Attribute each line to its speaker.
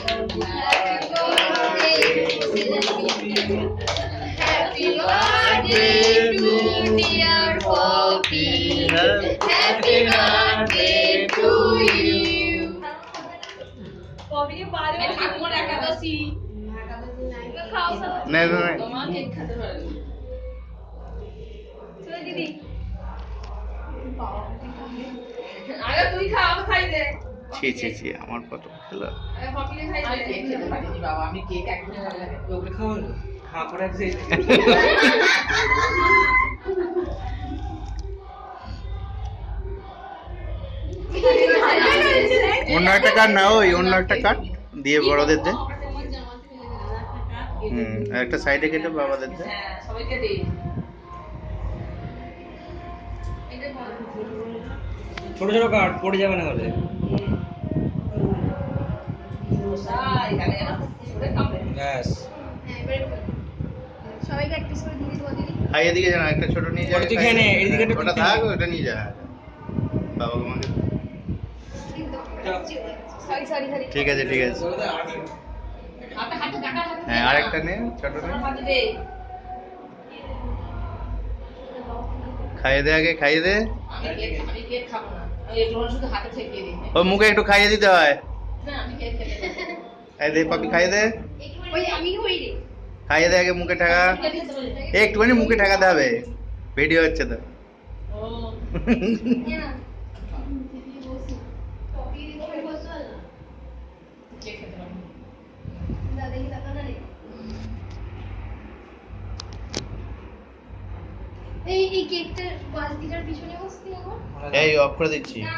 Speaker 1: Happy birthday to dear Poppy. Happy birthday to you. Poppy के बारे में ठाकुर एकादशी खाओ सब
Speaker 2: नहीं
Speaker 1: তোমার কেক খেতে পারবে চল দিদি আগে তুই খা আমি খাই দে
Speaker 2: ছি ছি ছি আমার কত খেলো
Speaker 1: আগে পপি কে খাই দে
Speaker 3: কেক খেতে পারিনি বাবা আমি কেক একদম ভালো লাগে ওগুলো খাওয়ালো খাওয়া পরে যে
Speaker 2: অন্য একটা কার্ড না ওই অন্য একটা কার্ড দিয়ে বড়দের দে আর একটা সাইডে কেটে বাবাদের দে
Speaker 1: হ্যাঁ সবাইকে দে
Speaker 3: ছোট ছোট কার্ড পড়ে যাবে না হলে ব্যাস
Speaker 1: সবাইকে একটা করে দিয়ে দেবো দিদি
Speaker 2: খাই এদিকে জানা একটা ছোট নিয়ে যা
Speaker 3: ওটা তুই খেয়ে নে, এদিকে একটু
Speaker 2: ওটা
Speaker 3: খেয়ে
Speaker 2: থাক
Speaker 3: নে।
Speaker 2: ওটা নিয়ে যা বাবা তোমাকে
Speaker 1: সরি সরি সরি
Speaker 2: ঠিক আছে ঠিক আছে
Speaker 1: হাতে হাতে কাটা হাতে
Speaker 2: হ্যাঁ আরেকটা নে ছোট নে
Speaker 1: হাতে দে
Speaker 2: খাইয়ে দে আগে খাইয়ে দে
Speaker 1: আমি কেক খাবো না আমি একটু শুধু হাতে ঠেকিয়ে দিই
Speaker 2: ও মুখে একটু খাইয়ে দিতে হয়
Speaker 1: না আমি কেক খেতে
Speaker 2: খাই দে পাপি খাইয়ে দে
Speaker 1: ওই আমি হই রে
Speaker 2: খাইয়ে দে আগে মুখে ঠাকা একটুখানি মুখে ঠাকাতে হবে ভিডিও হচ্ছে তো
Speaker 1: ও কেক খেতে পারবো
Speaker 4: এই কেকটার বালতিটার পিছনে বসতি এখন
Speaker 2: এই অফ করে দিচ্ছি
Speaker 4: না